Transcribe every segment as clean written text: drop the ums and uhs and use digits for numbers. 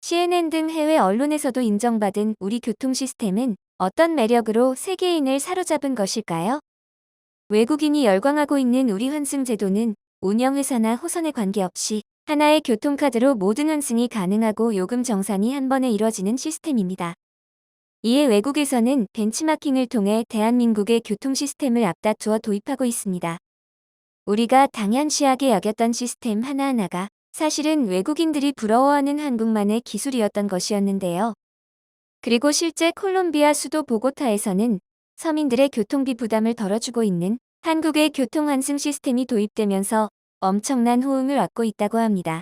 CNN 등 해외 언론에서도 인정받은 우리 교통 시스템은 어떤 매력으로 세계인을 사로잡은 것일까요? 외국인이 열광하고 있는 우리 환승제도는 운영회사나 호선에 관계없이 하나의 교통카드로 모든 환승이 가능하고 요금 정산이 한 번에 이뤄지는 시스템입니다. 이에 외국에서는 벤치마킹을 통해 대한민국의 교통 시스템을 앞다투어 도입하고 있습니다. 우리가 당연시하게 여겼던 시스템 하나하나가 사실은 외국인들이 부러워하는 한국만의 기술이었던 것이었는데요. 그리고 실제 콜롬비아 수도 보고타에서는 서민들의 교통비 부담을 덜어주고 있는 한국의 교통환승 시스템이 도입되면서 엄청난 호응을 얻고 있다고 합니다.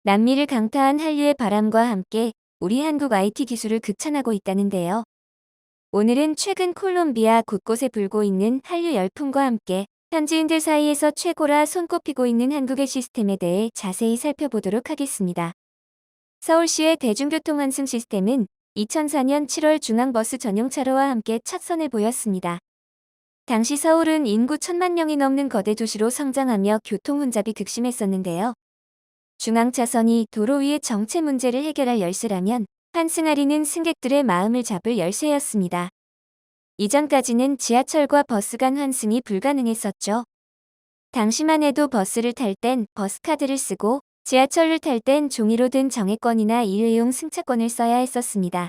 남미를 강타한 한류의 바람과 함께 우리 한국 IT 기술을 극찬하고 있다는데요. 오늘은 최근 콜롬비아 곳곳에 불고 있는 한류 열풍과 함께 현지인들 사이에서 최고라 손꼽히고 있는 한국의 시스템에 대해 자세히 살펴보도록 하겠습니다. 서울시의 대중교통 환승 시스템은 2004년 7월 중앙버스 전용차로와 함께 첫 선을 보였습니다. 당시 서울은 인구 1,000만 명이 넘는 거대 도시로 성장하며 교통 혼잡이 극심했었는데요. 중앙차선이 도로 위의 정체 문제를 해결할 열쇠라면 환승하리는 승객들의 마음을 잡을 열쇠였습니다. 이전까지는 지하철과 버스 간 환승이 불가능했었죠. 당시만 해도 버스를 탈 땐 버스카드를 쓰고 지하철을 탈 땐 종이로 든 정액권이나 일회용 승차권을 써야 했었습니다.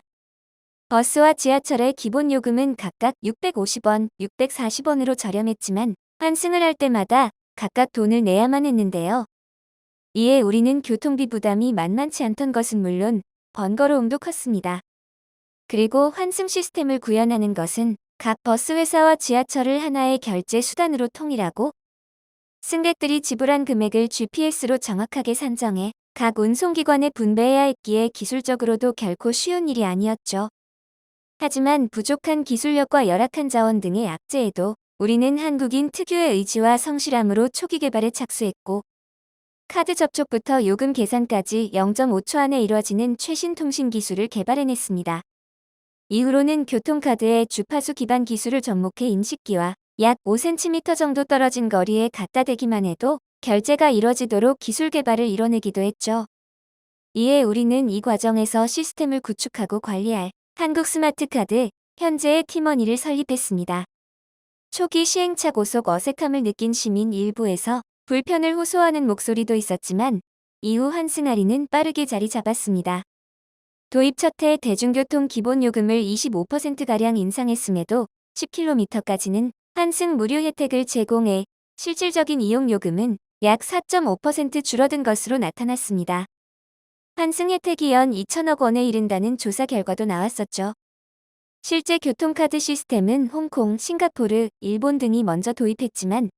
버스와 지하철의 기본 요금은 각각 650원, 640원으로 저렴했지만 환승을 할 때마다 각각 돈을 내야만 했는데요. 이에 우리는 교통비 부담이 만만치 않던 것은 물론 번거로움도 컸습니다. 그리고 환승 시스템을 구현하는 것은 각 버스 회사와 지하철을 하나의 결제 수단으로 통일하고 승객들이 지불한 금액을 GPS로 정확하게 산정해 각 운송기관에 분배해야 했기에 기술적으로도 결코 쉬운 일이 아니었죠. 하지만 부족한 기술력과 열악한 자원 등의 악재에도 우리는 한국인 특유의 의지와 성실함으로 초기 개발에 착수했고 카드 접촉부터 요금 계산까지 0.5초 안에 이루어지는 최신 통신 기술을 개발해냈습니다. 이후로는 교통카드의 주파수 기반 기술을 접목해 인식기와 약 5cm 정도 떨어진 거리에 갖다 대기만 해도 결제가 이뤄지도록 기술 개발을 이뤄내기도 했죠. 이에 우리는 이 과정에서 시스템을 구축하고 관리할 한국 스마트카드, 현재의 티머니를 설립했습니다. 초기 시행착오 고속 어색함을 느낀 시민 일부에서 불편을 호소하는 목소리도 있었지만 이후 환승할인은 빠르게 자리 잡았습니다. 도입 첫해 대중교통 기본요금을 25%가량 인상했음에도 10km까지는 환승 무료 혜택을 제공해 실질적인 이용요금은 약 4.5% 줄어든 것으로 나타났습니다. 환승 혜택이 연 2천억 원에 이른다는 조사 결과도 나왔었죠. 실제 교통카드 시스템은 홍콩, 싱가포르, 일본 등이 먼저 도입했지만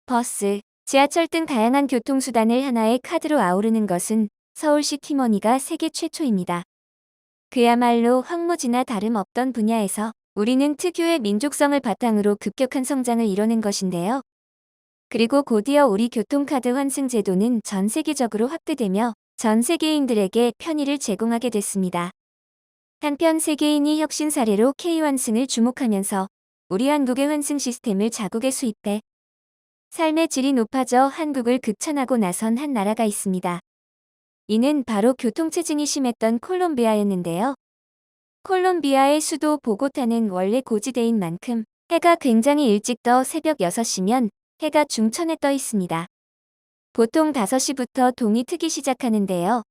버스, 지하철 등 다양한 교통수단을 하나의 카드로 아우르는 것은 서울시 티머니가 세계 최초입니다. 그야말로 황무지나 다름없던 분야에서 우리는 특유의 민족성을 바탕으로 급격한 성장을 이뤄낸 것인데요. 그리고 곧이어 우리 교통카드 환승 제도는 전 세계적으로 확대되며 전 세계인들에게 편의를 제공하게 됐습니다. 한편 세계인이 혁신 사례로 K-환승을 주목하면서 우리 한국의 환승 시스템을 자국에 수입해 삶의 질이 높아져 한국을 극찬하고 나선 한 나라가 있습니다. 이는 바로 교통체증이 심했던 콜롬비아였는데요. 콜롬비아의 수도 보고타는 원래 고지대인 만큼 해가 굉장히 일찍 떠 새벽 6시면 해가 중천에 떠 있습니다. 보통 5시부터 동이 트기 시작하는데요.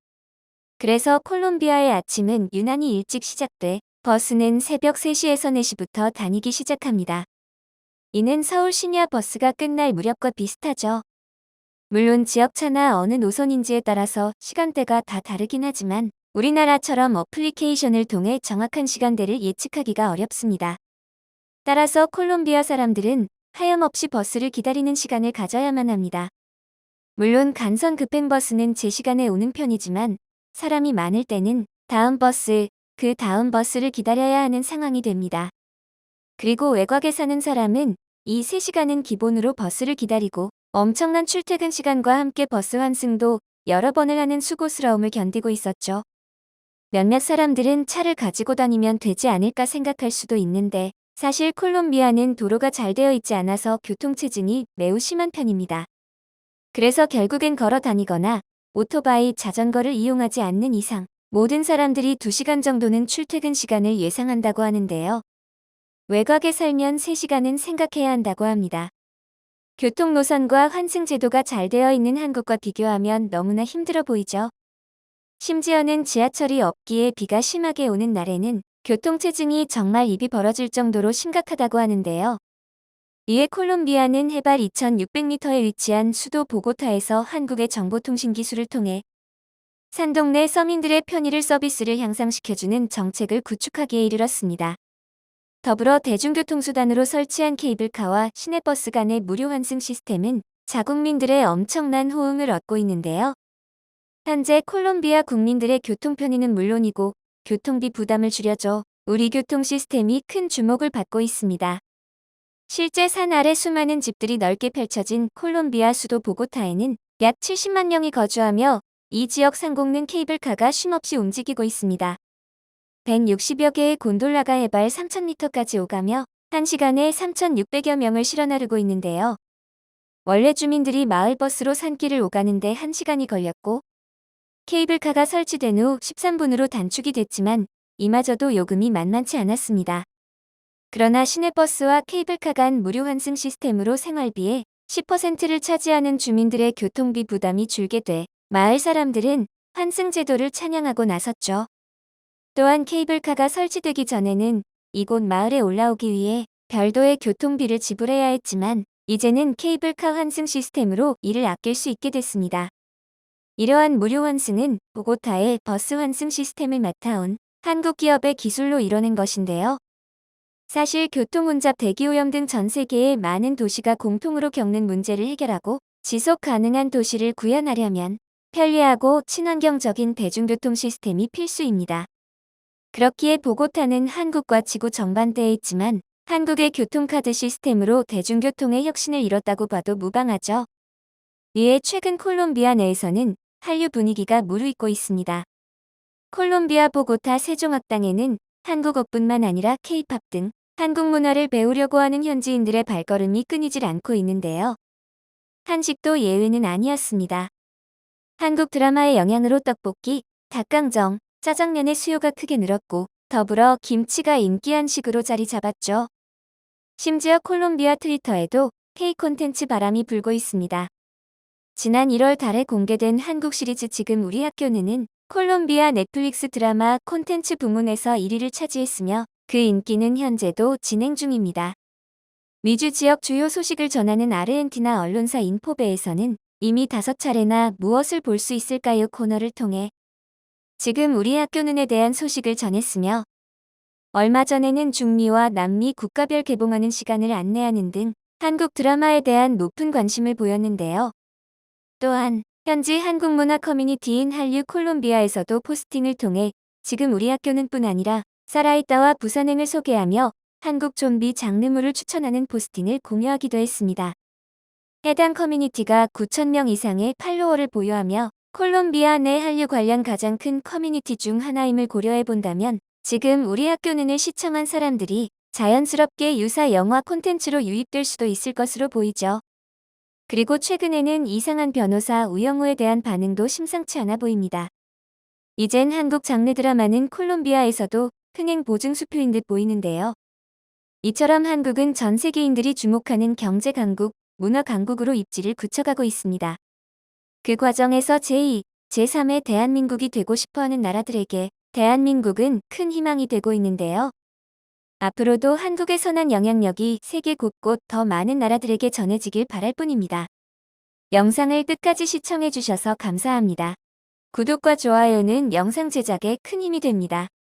그래서 콜롬비아의 아침은 유난히 일찍 시작돼 버스는 새벽 3시에서 4시부터 다니기 시작합니다. 이는 서울 심야 버스가 끝날 무렵과 비슷하죠. 물론 지역차나 어느 노선인지에 따라서 시간대가 다 다르긴 하지만 우리나라처럼 어플리케이션을 통해 정확한 시간대를 예측하기가 어렵습니다. 따라서 콜롬비아 사람들은 하염없이 버스를 기다리는 시간을 가져야만 합니다. 물론 간선 급행버스는 제 시간에 오는 편이지만 사람이 많을 때는 다음 버스, 그 다음 버스를 기다려야 하는 상황이 됩니다. 그리고 외곽에 사는 사람은 이 3시간은 기본으로 버스를 기다리고 엄청난 출퇴근 시간과 함께 버스 환승도 여러 번을 하는 수고스러움을 견디고 있었죠. 몇몇 사람들은 차를 가지고 다니면 되지 않을까 생각할 수도 있는데 사실 콜롬비아는 도로가 잘 되어 있지 않아서 교통체증이 매우 심한 편입니다. 그래서 결국엔 걸어 다니거나 오토바이, 자전거를 이용하지 않는 이상 모든 사람들이 2시간 정도는 출퇴근 시간을 예상한다고 하는데요. 외곽에 살면 3시간은 생각해야 한다고 합니다. 교통 노선과 환승 제도가 잘 되어 있는 한국과 비교하면 너무나 힘들어 보이죠. 심지어는 지하철이 없기에 비가 심하게 오는 날에는 교통체증이 정말 입이 벌어질 정도로 심각하다고 하는데요. 이에 콜롬비아는 해발 2,600m에 위치한 수도 보고타에서 한국의 정보통신 기술을 통해 산동 내 서민들의 편의를 서비스를 향상시켜주는 정책을 구축하기에 이르렀습니다. 더불어 대중교통수단으로 설치한 케이블카와 시내버스 간의 무료 환승 시스템은 자국민들의 엄청난 호응을 얻고 있는데요. 현재 콜롬비아 국민들의 교통 편의는 물론이고 교통비 부담을 줄여줘 우리 교통 시스템이 큰 주목을 받고 있습니다. 실제 산 아래 수많은 집들이 넓게 펼쳐진 콜롬비아 수도 보고타에는 약 70만 명이 거주하며 이 지역 상공는 케이블카가 쉼없이 움직이고 있습니다. 160여 개의 곤돌라가 해발 3,000m까지 오가며 1시간에 3,600여 명을 실어 나르고 있는데요. 원래 주민들이 마을버스로 산길을 오가는데 1시간이 걸렸고 케이블카가 설치된 후 13분으로 단축이 됐지만 이마저도 요금이 만만치 않았습니다. 그러나 시내버스와 케이블카 간 무료 환승 시스템으로 생활비의 10%를 차지하는 주민들의 교통비 부담이 줄게 돼 마을 사람들은 환승 제도를 찬양하고 나섰죠. 또한 케이블카가 설치되기 전에는 이곳 마을에 올라오기 위해 별도의 교통비를 지불해야 했지만 이제는 케이블카 환승 시스템으로 이를 아낄 수 있게 됐습니다. 이러한 무료 환승은 보고타의 버스 환승 시스템을 맡아온 한국 기업의 기술로 이뤄낸 것인데요. 사실 교통혼잡 대기오염 등 전 세계의 많은 도시가 공통으로 겪는 문제를 해결하고 지속 가능한 도시를 구현하려면 편리하고 친환경적인 대중교통 시스템이 필수입니다. 그렇기에 보고타는 한국과 지구 정반대에 있지만 한국의 교통카드 시스템으로 대중교통의 혁신을 이뤘다고 봐도 무방하죠. 이에 최근 콜롬비아 내에서는 한류 분위기가 무르익고 있습니다. 콜롬비아 보고타 세종학당에는 한국어뿐만 아니라 K-팝 등 한국 문화를 배우려고 하는 현지인들의 발걸음이 끊이질 않고 있는데요. 한식도 예외는 아니었습니다. 한국 드라마의 영향으로 떡볶이, 닭강정, 짜장면의 수요가 크게 늘었고 더불어 김치가 인기 한식으로 자리 잡았죠. 심지어 콜롬비아 트위터에도 K 콘텐츠 바람이 불고 있습니다. 지난 1월 달에 공개된 한국 시리즈 지금 우리 학교는은 콜롬비아 넷플릭스 드라마 콘텐츠 부문에서 1위를 차지했으며 그 인기는 현재도 진행 중입니다. 미주 지역 주요 소식을 전하는 아르헨티나 언론사 인포베에서는 이미 5차례나 무엇을 볼 수 있을까요 코너를 통해 지금 우리 학교는에 대한 소식을 전했으며 얼마 전에는 중미와 남미 국가별 개봉하는 시간을 안내하는 등 한국 드라마에 대한 높은 관심을 보였는데요. 또한 현지 한국 문화 커뮤니티인 한류 콜롬비아에서도 포스팅을 통해 지금 우리 학교는 뿐 아니라 살아있다와 부산행을 소개하며 한국 좀비 장르물을 추천하는 포스팅을 공유하기도 했습니다. 해당 커뮤니티가 9,000명 이상의 팔로워를 보유하며 콜롬비아 내 한류 관련 가장 큰 커뮤니티 중 하나임을 고려해 본다면 지금 우리 학교는을 시청한 사람들이 자연스럽게 유사 영화 콘텐츠로 유입될 수도 있을 것으로 보이죠. 그리고 최근에는 이상한 변호사 우영우에 대한 반응도 심상치 않아 보입니다. 이젠 한국 장르 드라마는 콜롬비아에서도 흥행 보증 수표인 듯 보이는데요. 이처럼 한국은 전 세계인들이 주목하는 경제 강국, 문화 강국으로 입지를 굳혀가고 있습니다. 그 과정에서 제2, 제3의 대한민국이 되고 싶어하는 나라들에게 대한민국은 큰 희망이 되고 있는데요. 앞으로도 한국의 선한 영향력이 세계 곳곳 더 많은 나라들에게 전해지길 바랄 뿐입니다. 영상을 끝까지 시청해주셔서 감사합니다. 구독과 좋아요는 영상 제작에 큰 힘이 됩니다.